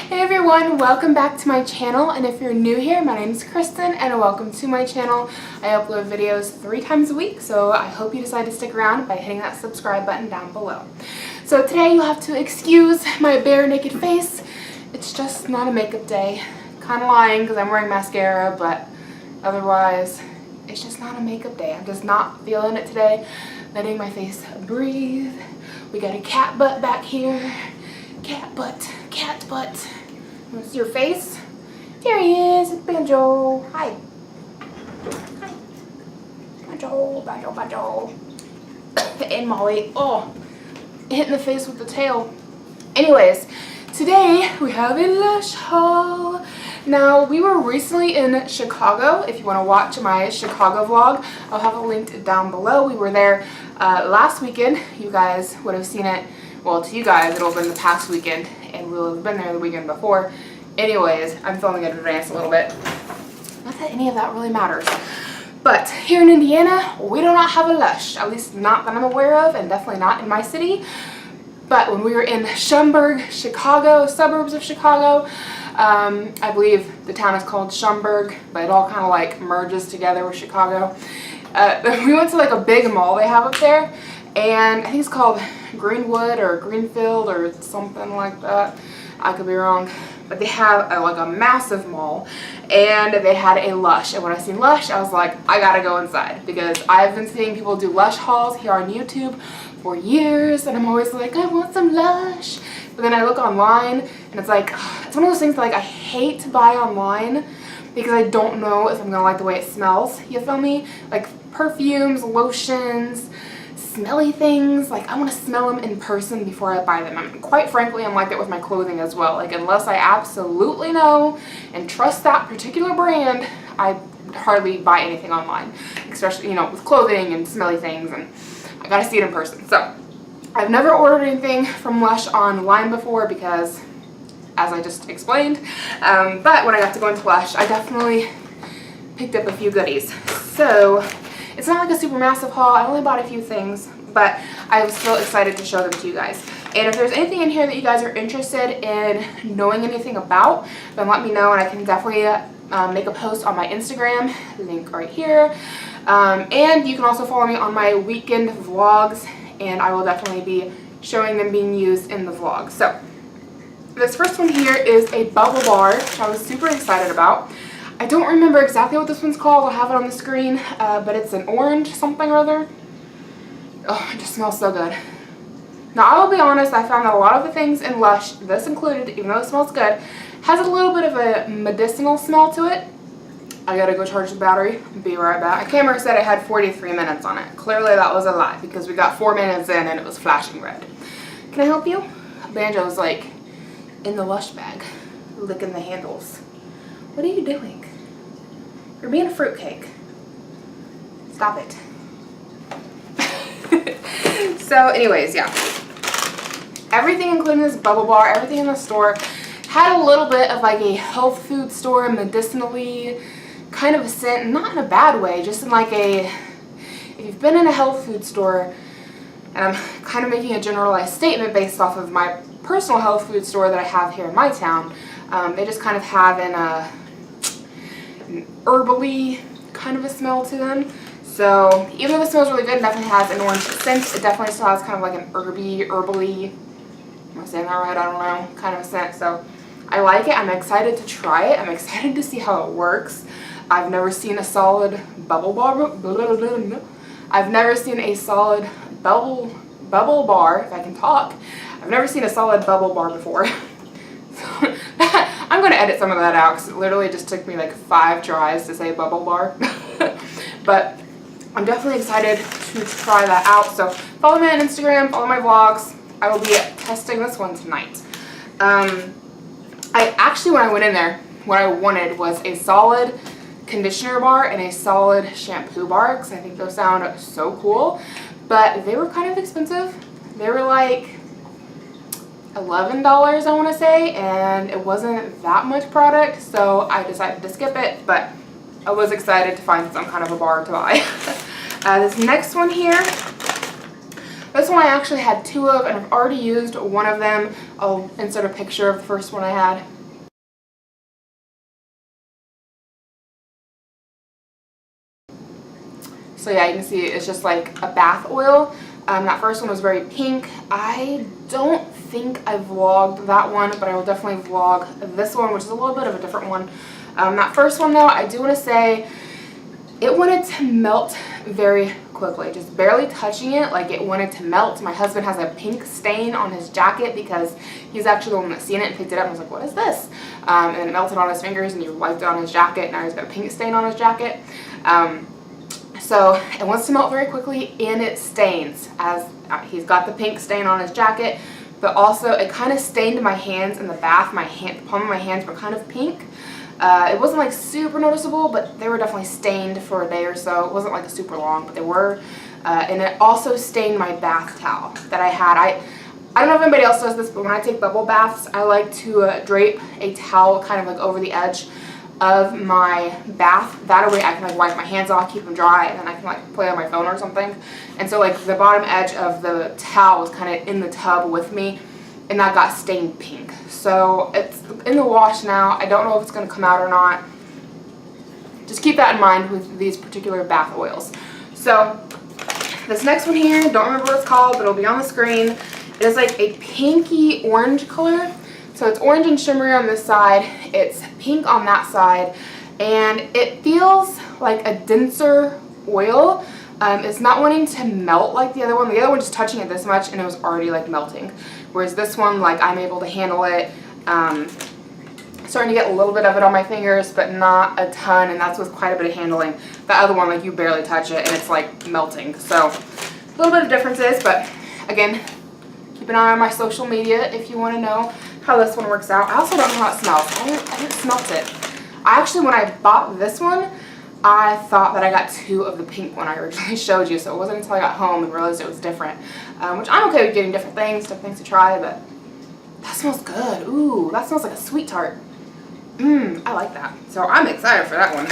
Hey everyone, welcome back to my channel, and if you're new here, my name is Kristen and welcome to my channel. I upload videos 3 times a week, so I hope you decide to stick around by hitting that subscribe button down below. So today you'll have to excuse my bare naked face. It's just not a makeup day. Kind of lying because I'm wearing mascara, but otherwise it's just not a makeup day. I'm just not feeling it today. Letting my face breathe. We got a cat butt back here. Cat butt, cat butt. Want to see your face? There he is, it's Banjo. Hi. Hi. Banjo, Banjo, Banjo. And Molly. Oh, hit in the face with the tail. Anyways, today we have a Lush haul. Now, we were recently in Chicago. If you want to watch my Chicago vlog, I'll have it linked down below. We were there last weekend. You guys would have seen it. Well, to you guys, it'll have been the past weekend, and we'll have been there the weekend before. Anyways, I'm filming in advance a little bit. Not that any of that really matters. But here in Indiana, we do not have a Lush. At least not that I'm aware of, and definitely not in my city. But when we were in Schaumburg, Chicago, suburbs of Chicago, I believe the town is called Schaumburg, but it all kind of like merges together with Chicago. We went to like a big mall they have up there, and I think it's called Greenwood or Greenfield or something like that. I could be wrong. But they have like a massive mall, and they had a Lush. And when I seen Lush, I was like, I gotta go inside, because I've been seeing people do Lush hauls here on YouTube for years, and I'm always like, I want some Lush. But then I look online, and it's like, it's one of those things that like I hate to buy online because I don't know if I'm gonna like the way it smells. You feel me? Like perfumes, lotions, smelly things, like I want to smell them in person before I buy them. And quite frankly, I'm like that with my clothing as well. Like unless I absolutely know and trust that particular brand, I hardly buy anything online, especially, you know, with clothing and smelly things, and I gotta see it in person. So I've never ordered anything from Lush online before because, as I just explained, but when I got to go into Lush, I definitely picked up a few goodies. So it's not like a super massive haul. I only bought a few things, but I was still excited to show them to you guys. And if there's anything in here that you guys are interested in knowing anything about, then let me know, and I can definitely make a post on my Instagram, link right here. And you can also follow me on my weekend vlogs, and I will definitely be showing them being used in the vlog. So this first one here is a bubble bar, which I was super excited about. I don't remember exactly what this one's called. I'll have it on the screen, but it's an orange something or other. Oh, it just smells so good. Now, I will be honest, I found that a lot of the things in Lush, this included, even though it smells good, has a little bit of a medicinal smell to it. I gotta go charge the battery. Be right back. My camera said it had 43 minutes on it. Clearly that was a lie, because we got 4 minutes in and it was flashing red. Can I help you? Banjo's like in the Lush bag, licking the handles. What are you doing? You're being a fruitcake. Stop it. So anyways, yeah. Everything, including this bubble bar, everything in the store had a little bit of like a health food store, medicinally kind of a scent, not in a bad way, just in like a, if you've been in a health food store, and I'm kind of making a generalized statement based off of my personal health food store that I have here in my town, they just kind of have an herbally kind of a smell to them. So even though this smells really good, it definitely has an orange scent. It definitely still has kind of like an herbally, am I saying that right? I don't know, kind of a scent. So I like it. I'm excited to try it. I'm excited to see how it works. I've never seen a solid bubble bar. I've never seen a solid bubble bar, if I can talk. I've never seen a solid bubble bar before. I'm going to edit some of that out because it literally just took me like 5 tries to say bubble bar. But I'm definitely excited to try that out. So follow me on Instagram, follow my vlogs. I will be testing this one tonight. I actually, when I went in there, what I wanted was a solid conditioner bar and a solid shampoo bar, because I think those sound so cool. But they were kind of expensive. They were like $11, I want to say, and it wasn't that much product, so I decided to skip it, but I was excited to find some kind of a bar to buy. This next one here, this one I actually had 2 of, and I've already used one of them. I'll insert a picture of the first one I had. So yeah, you can see it's just like a bath oil. That first one was very pink. I don't think I vlogged that one, but I will definitely vlog this one, which is a little bit of a different one. That first one though, I do want to say it wanted to melt very quickly, just barely touching it, like it wanted to melt. My husband has a pink stain on his jacket because he's actually the one that's seen it and picked it up and was like, what is this? And it melted on his fingers and he wiped it on his jacket. Now he's got a pink stain on his jacket. So it wants to melt very quickly and it stains, as he's got the pink stain on his jacket, but also it kind of stained my hands in the bath. The palm of my hands were kind of pink. It wasn't like super noticeable, but they were definitely stained for a day or so. It wasn't like super long, but they were. And it also stained my bath towel that I had. I don't know if anybody else does this, but when I take bubble baths, I like to drape a towel kind of like over the edge of my bath. That way I can like wipe my hands off, keep them dry, and then I can like play on my phone or something. And so like the bottom edge of the towel was kind of in the tub with me, and that got stained pink. So it's in the wash now. I don't know if it's going to come out or not. Just keep that in mind with these particular bath oils. So this next one here, don't remember what it's called, but it'll be on the screen. It is like a pinky orange color. So it's orange and shimmery on this side, it's pink on that side, and it feels like a denser oil. It's not wanting to melt like the other one. The other one, just touching it this much and it was already like melting. Whereas this one, like I'm able to handle it. Starting to get a little bit of it on my fingers, but not a ton, and that's with quite a bit of handling. The other one, like you barely touch it and it's like melting. So a little bit of differences, but again, keep an eye on my social media if you want to know how this one works out. I also don't know how it smells. I haven't smelt it. I actually, when I bought this one, I thought that I got 2 of the pink one I originally showed you, so it wasn't until I got home and realized it was different. Which I'm okay with getting different things to try, but that smells good. Ooh, that smells like a sweet tart. I like that. So I'm excited for that one.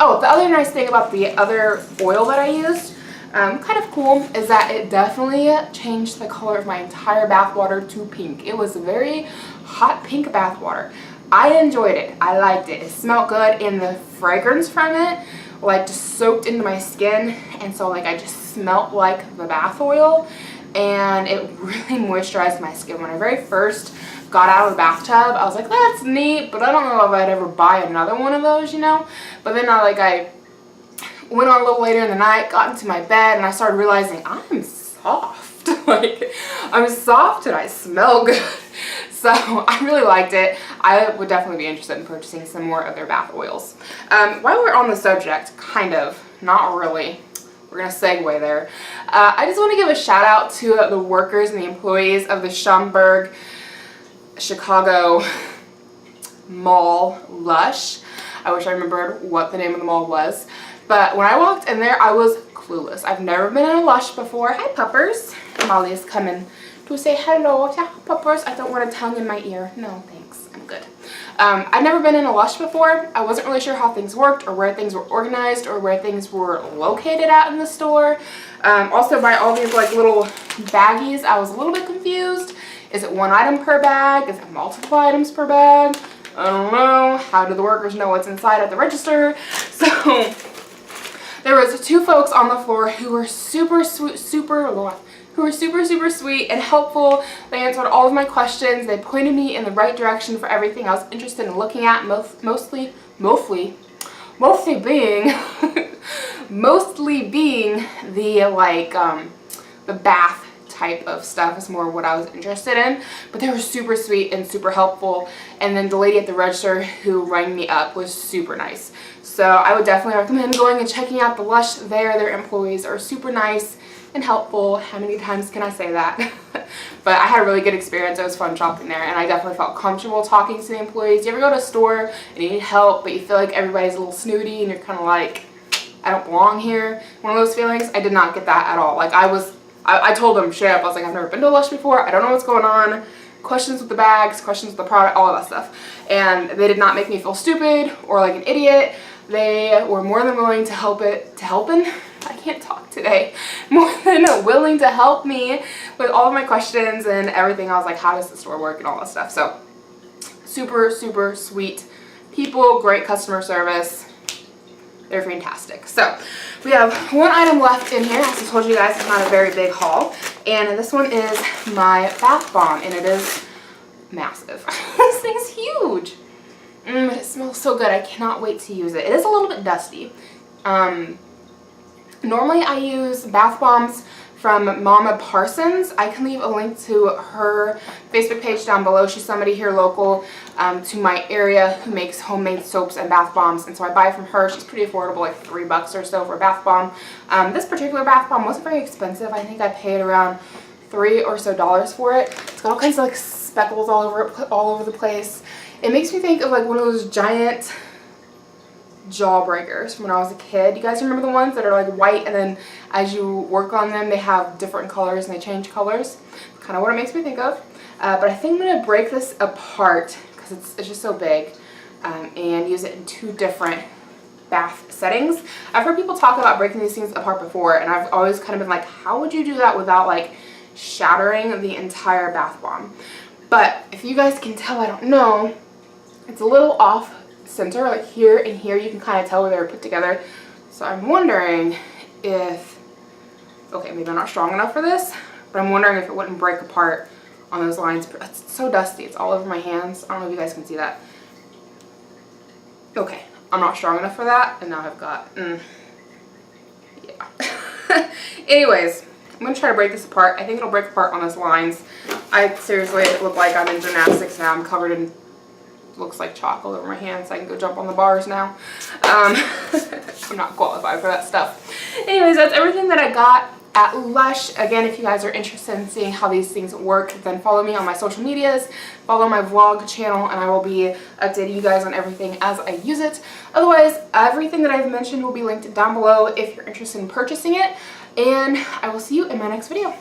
Oh, the other nice thing about the other oil that I used, kind of cool, is that it definitely changed the color of my entire bath water to pink. It was a very hot pink bath water. I enjoyed it. I liked it. It smelled good, and the fragrance from it like just soaked into my skin, and so like I just smelled like the bath oil, and it really moisturized my skin. When I very first got out of the bathtub, I was like, that's neat, but I don't know if I'd ever buy another one of those, you know. But then I went on a little later in the night, got into my bed, and I started realizing I'm soft. Like, I'm soft and I smell good. So I really liked it. I would definitely be interested in purchasing some more of their bath oils. While we're on the subject, kind of, not really, we're going to segue there. I just want to give a shout out to the workers and the employees of the Schaumburg, Chicago mall, Lush. I wish I remembered what the name of the mall was. But when I walked in there, I was clueless. I've never been in a Lush before. Hi, puppers. Molly is coming to say hello to puppers. I don't want a tongue in my ear. No, thanks. I'm good. I've never been in a Lush before. I wasn't really sure how things worked or where things were organized or where things were located at in the store. Also, by all these like little baggies, I was a little bit confused. Is it one item per bag? Is it multiple items per bag? I don't know. How do the workers know what's inside at the register? So there was 2 folks on the floor who were super sweet and helpful. They answered all of my questions. They pointed me in the right direction for everything I was interested in looking at. Mostly being the like the bath type of stuff is more what I was interested in. But they were super sweet and super helpful. And then the lady at the register who rang me up was super nice. So I would definitely recommend going and checking out the Lush there. Their employees are super nice and helpful. How many times can I say that? But I had a really good experience. It was fun shopping there, and I definitely felt comfortable talking to the employees. You ever go to a store and you need help, but you feel like everybody's a little snooty and you're kind of like, I don't belong here? One of those feelings. I did not get that at all. Like I told them straight up, I was like, I've never been to a Lush before. I don't know what's going on. Questions with the bags, questions with the product, all of that stuff. And they did not make me feel stupid or like an idiot. They were more than willing to I can't talk today. More than willing to help me with all of my questions and everything. I was like, how does the store work and all that stuff. So super, super sweet people, great customer service. They're fantastic. So we have one item left in here. As I told you guys, it's not a very big haul. And this one is my bath bomb, and it is massive. This thing's huge. But it smells so good. I cannot wait to use it. It is a little bit dusty. Normally I use bath bombs from Mama Parsons. I can leave a link to her Facebook page down below. She's somebody here local to my area who makes homemade soaps and bath bombs, and so I buy from her. She's pretty affordable, like $3 or so for a bath bomb. This particular bath bomb wasn't very expensive. I think I paid around $3 or so for it. It's got all kinds of like speckles all over the place. It makes me think of like one of those giant jawbreakers from when I was a kid. You guys remember the ones that are like white, and then as you work on them they have different colors and they change colors? Kind of what it makes me think of. But I think I'm going to break this apart because it's just so big, and use it in 2 different bath settings. I've heard people talk about breaking these things apart before, and I've always kind of been like, how would you do that without like shattering the entire bath bomb? But if you guys can tell, I don't know, it's a little off center, like here and here. You can kind of tell where they were put together. So I'm wondering if, okay, maybe I'm not strong enough for this, but I'm wondering if it wouldn't break apart on those lines. It's so dusty. It's all over my hands. I don't know if you guys can see that. Okay, I'm not strong enough for that, and now I've got, yeah. Anyways, I'm going to try to break this apart. I think it'll break apart on those lines. I seriously look like I'm in gymnastics now. I'm covered in, looks like chalk all over my hands. I can go jump on the bars now. I'm not qualified for that stuff. Anyways, that's everything that I got at Lush. Again, if you guys are interested in seeing how these things work, then follow me on my social medias, follow my vlog channel, and I will be updating you guys on everything as I use it. Otherwise, everything that I've mentioned will be linked down below if you're interested in purchasing it, and I will see you in my next video.